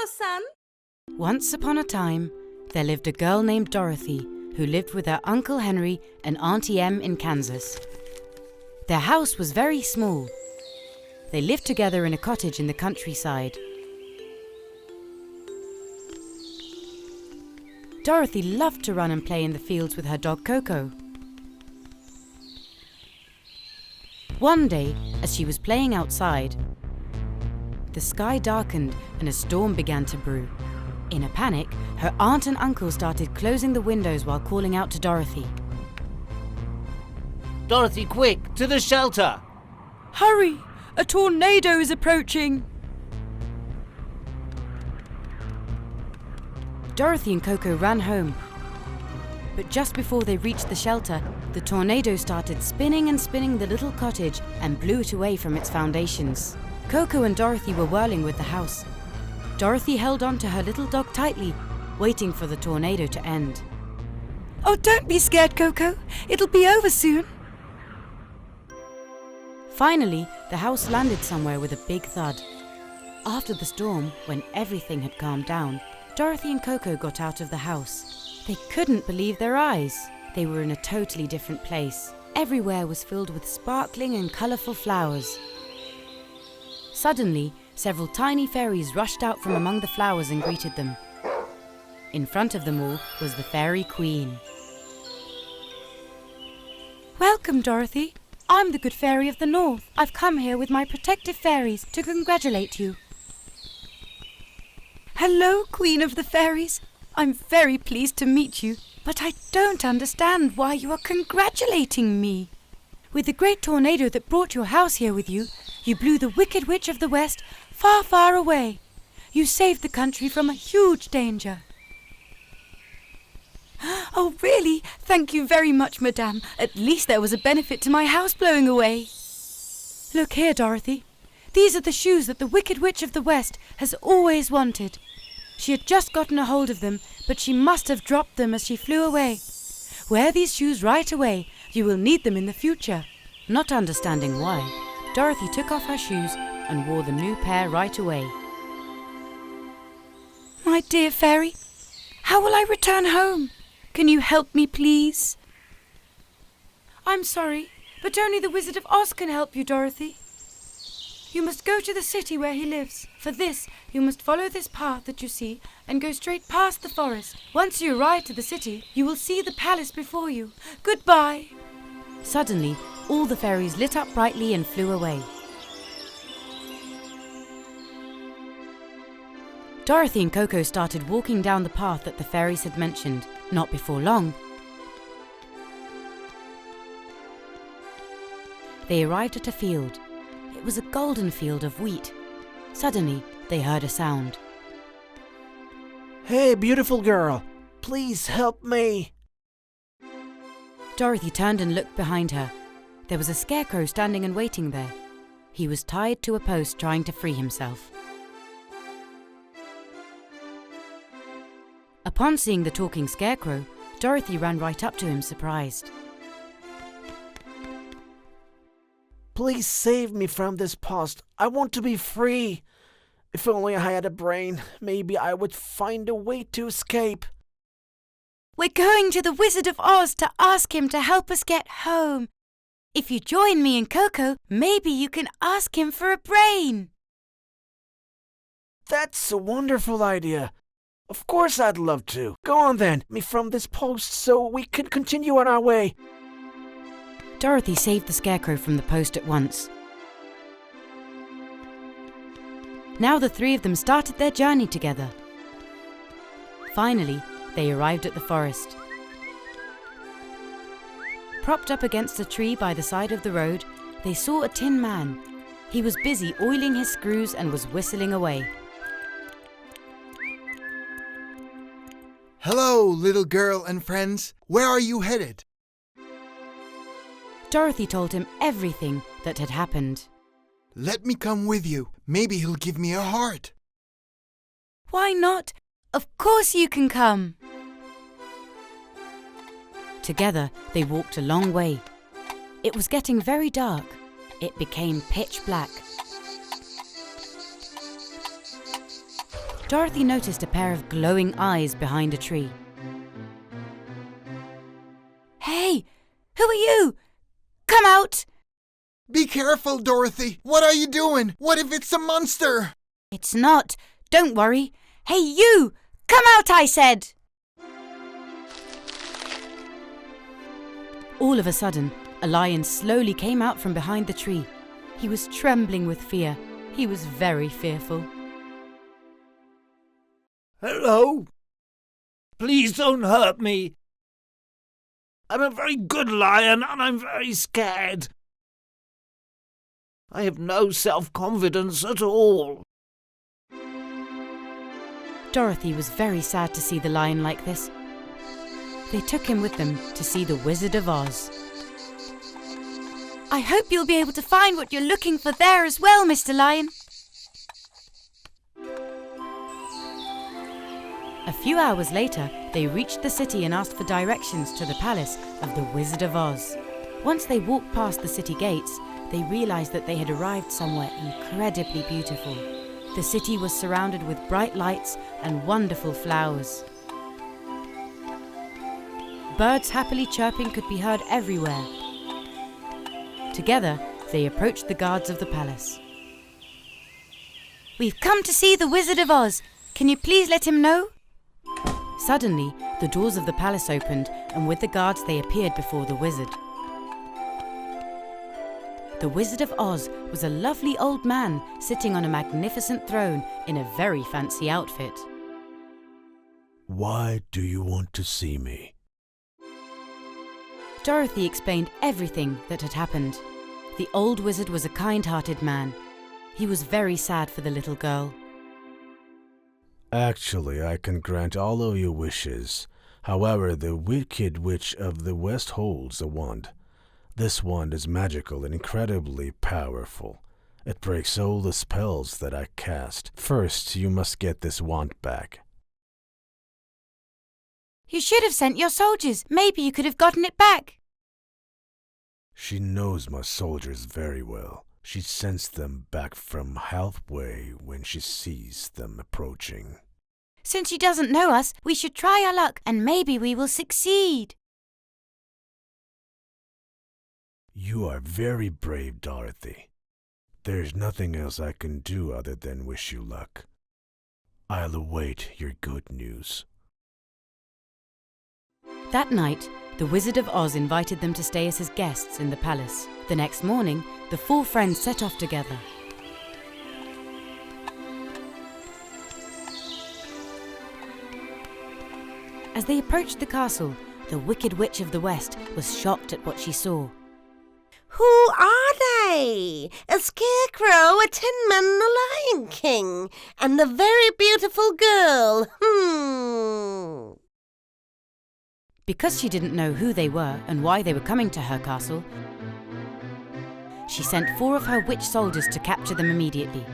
Coco-san. Once upon a time, there lived a girl named Dorothy who lived with her Uncle Henry and Auntie Em in Kansas. Their house was very small. They lived together in a cottage in the countryside. Dorothy loved to run and play in the fields with her dog Coco. One day, as she was playing outside, the sky darkened and a storm began to brew. In a panic, her aunt and uncle started closing the windows while calling out to Dorothy. Dorothy, quick, to the shelter! Hurry! A tornado is approaching! Dorothy and Coco ran home. But just before they reached the shelter, the tornado started spinning and spinning the little cottage and blew it away from its foundations. Coco and Dorothy were whirling with the house. Dorothy held on to her little dog tightly, waiting for the tornado to end. Oh, don't be scared, Coco. It'll be over soon. Finally, the house landed somewhere with a big thud. After the storm, when everything had calmed down, Dorothy and Coco got out of the house. They couldn't believe their eyes. They were in a totally different place. Everywhere was filled with sparkling and colourful flowers. Suddenly, several tiny fairies rushed out from among the flowers and greeted them. In front of them all was the Fairy Queen. Welcome, Dorothy. I'm the Good Fairy of the North. I've come here with my protective fairies to congratulate you. Hello, Queen of the Fairies. I'm very pleased to meet you, but I don't understand why you are congratulating me. With the great tornado that brought your house here with you, you blew the Wicked Witch of the West far, far away. You saved the country from a huge danger. Oh, really? Thank you very much, Madame. At least there was a benefit to my house blowing away. Look here, Dorothy. These are the shoes that the Wicked Witch of the West has always wanted. She had just gotten a hold of them, but she must have dropped them as she flew away. Wear these shoes right away. You will need them in the future. Not understanding why, Dorothy took off her shoes and wore the new pair right away. My dear fairy, how will I return home? Can you help me, please? I'm sorry, but only the Wizard of Oz can help you, Dorothy. You must go to the city where he lives. For this, you must follow this path that you see and go straight past the forest. Once you arrive to the city, you will see the palace before you. Goodbye. Suddenly, all the fairies lit up brightly and flew away. Dorothy and Coco started walking down the path that the fairies had mentioned. Not before long, they arrived at a field. It was a golden field of wheat. Suddenly, they heard a sound. Hey, beautiful girl, please help me. Dorothy turned and looked behind her. There was a scarecrow standing and waiting there. He was tied to a post trying to free himself. Upon seeing the talking scarecrow, Dorothy ran right up to him, surprised. Please save me from this post. I want to be free. If only I had a brain, maybe I would find a way to escape. We're going to the Wizard of Oz to ask him to help us get home. If you join me and Coco, maybe you can ask him for a brain. That's a wonderful idea. Of course I'd love to. Go on then, me from this post so we can continue on our way. Dorothy saved the scarecrow from the post at once. Now the three of them started their journey together. Finally, they arrived at the forest. Propped up against a tree by the side of the road, they saw a Tin Man. He was busy oiling his screws and was whistling away. Hello, little girl and friends. Where are you headed? Dorothy told him everything that had happened. Let me come with you. Maybe he'll give me a heart. Why not? Of course you can come. Together, they walked a long way. It was getting very dark. It became pitch black. Dorothy noticed a pair of glowing eyes behind a tree. Hey, who are you? Come out! Be careful, Dorothy. What are you doing? What if it's a monster? It's not. Don't worry. Hey, you! Come out, I said! All of a sudden, a lion slowly came out from behind the tree. He was trembling with fear. He was very fearful. Hello? Please don't hurt me. I'm a very good lion and I'm very scared. I have no self-confidence at all. Dorothy was very sad to see the lion like this. They took him with them to see the Wizard of Oz. I hope you'll be able to find what you're looking for there as well, Mr. Lion. A few hours later, they reached the city and asked for directions to the palace of the Wizard of Oz. Once they walked past the city gates, they realized that they had arrived somewhere incredibly beautiful. The city was surrounded with bright lights and wonderful flowers. Birds happily chirping could be heard everywhere. Together, they approached the guards of the palace. We've come to see the Wizard of Oz. Can you please let him know? Suddenly, the doors of the palace opened, and with the guards they appeared before the wizard. The Wizard of Oz was a lovely old man sitting on a magnificent throne in a very fancy outfit. Why do you want to see me? Dorothy explained everything that had happened. The old wizard was a kind-hearted man. He was very sad for the little girl. Actually, I can grant all of your wishes. However, the Wicked Witch of the West holds a wand. This wand is magical and incredibly powerful. It breaks all the spells that I cast. First, you must get this wand back. You should have sent your soldiers. Maybe you could have gotten it back. She knows my soldiers very well. She sends them back from halfway when she sees them approaching. Since she doesn't know us, we should try our luck and maybe we will succeed. You are very brave, Dorothy. There's nothing else I can do other than wish you luck. I'll await your good news. That night, the Wizard of Oz invited them to stay as his guests in the palace. The next morning, the four friends set off together. As they approached the castle, the Wicked Witch of the West was shocked at what she saw. Who are they? A scarecrow, a tin man, and a Lion King, and a very beautiful girl. Because she didn't know who they were and why they were coming to her castle, she sent 4 of her witch soldiers to capture them immediately.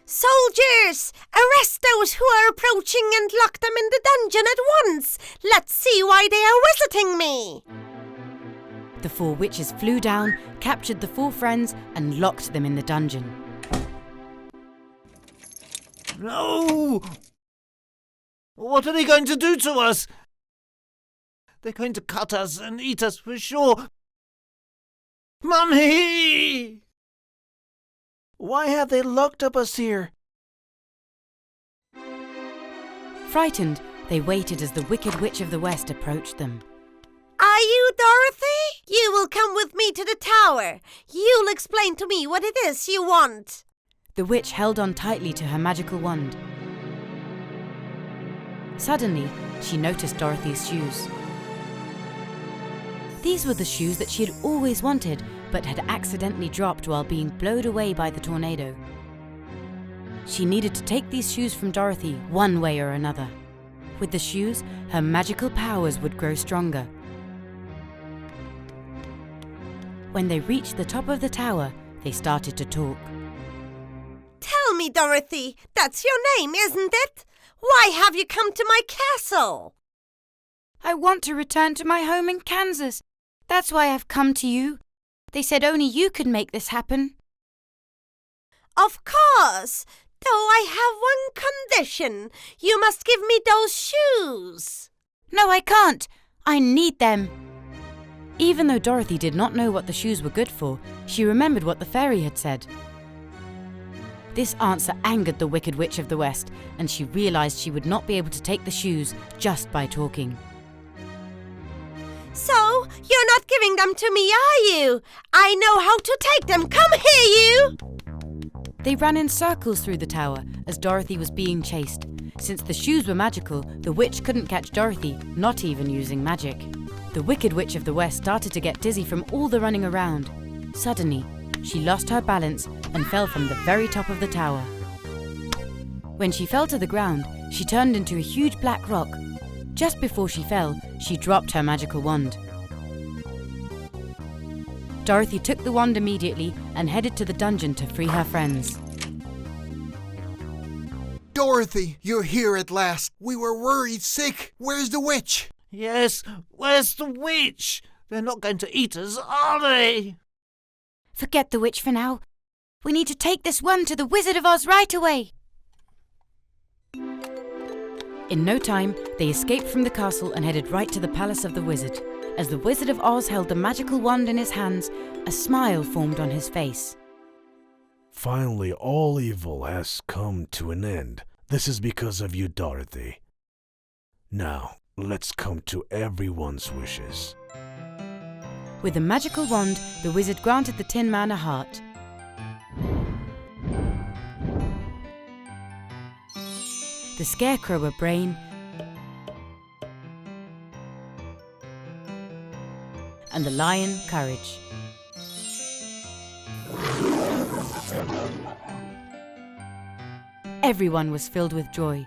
Soldiers, arrest those who are approaching and lock them in the dungeon at once. Let's see why they are visiting me. The 4 witches flew down, captured the 4 friends, and locked them in the dungeon. No! What are they going to do to us? They're going to cut us and eat us for sure. Mummy! Why have they locked up us here? Frightened, they waited as the Wicked Witch of the West approached them. Are you Dorothy? You will come with me to the tower. You'll explain to me what it is you want. The witch held on tightly to her magical wand. Suddenly, she noticed Dorothy's shoes. These were the shoes that she had always wanted, but had accidentally dropped while being blown away by the tornado. She needed to take these shoes from Dorothy one way or another. With the shoes, her magical powers would grow stronger. When they reached the top of the tower, they started to talk. Tell me, Dorothy, that's your name, isn't it? Why have you come to my castle? I want to return to my home in Kansas. That's why I've come to you. They said only you could make this happen. Of course. Though I have one condition. You must give me those shoes. No, I can't. I need them. Even though Dorothy did not know what the shoes were good for, she remembered what the fairy had said. This answer angered the Wicked Witch of the West, and she realized she would not be able to take the shoes just by talking. So, you're not giving them to me, are you? I know how to take them. Come here, you! They ran in circles through the tower as Dorothy was being chased. Since the shoes were magical, the witch couldn't catch Dorothy, not even using magic. The Wicked Witch of the West started to get dizzy from all the running around. Suddenly, she lost her balance and fell from the very top of the tower. When she fell to the ground, she turned into a huge black rock. Just before she fell, she dropped her magical wand. Dorothy took the wand immediately and headed to the dungeon to free her friends. Dorothy, you're here at last. We were worried sick. Where's the witch? Yes, where's the witch? They're not going to eat us, are they? Forget the witch for now. We need to take this one to the Wizard of Oz right away. In no time, they escaped from the castle and headed right to the palace of the wizard. As the Wizard of Oz held the magical wand in his hands, a smile formed on his face. Finally, all evil has come to an end. This is because of you, Dorothy. Now, let's come to everyone's wishes. With a magical wand, the wizard granted the Tin Man a heart. The Scarecrow a brain, and the Lion courage. Everyone was filled with joy.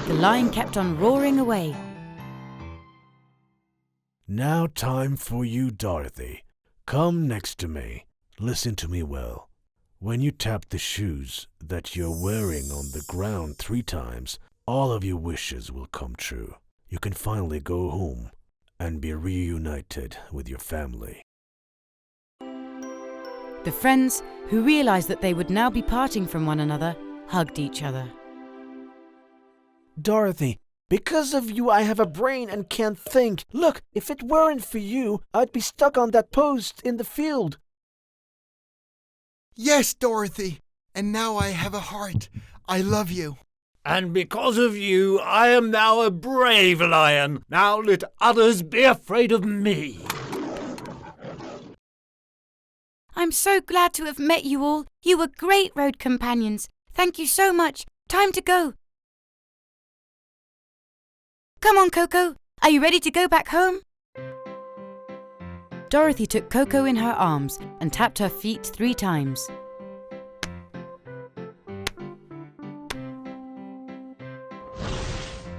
The lion kept on roaring away. Now time for you, Dorothy. Come next to me. Listen to me well. When you tap the shoes that you're wearing on the ground 3 times, all of your wishes will come true. You can finally go home and be reunited with your family. The friends, who realized that they would now be parting from one another, hugged each other. Dorothy, because of you I have a brain and can't think. Look, if it weren't for you, I'd be stuck on that post in the field. Yes, Dorothy. And now I have a heart. I love you. And because of you, I am now a brave lion. Now let others be afraid of me. I'm so glad to have met you all. You were great road companions. Thank you so much. Time to go. Come on, Coco. Are you ready to go back home? Dorothy took Coco in her arms and tapped her feet 3 times.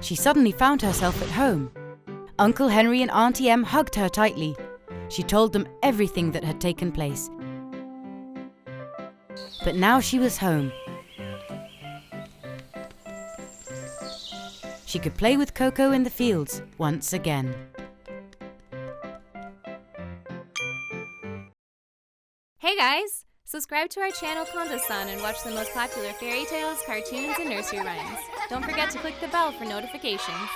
She suddenly found herself at home. Uncle Henry and Auntie Em hugged her tightly. She told them everything that had taken place. But now she was home. She could play with Coco in the fields once again. Hey guys! Subscribe to our channel Konda-san and watch the most popular fairy tales, cartoons, and nursery rhymes. Don't forget to click the bell for notifications.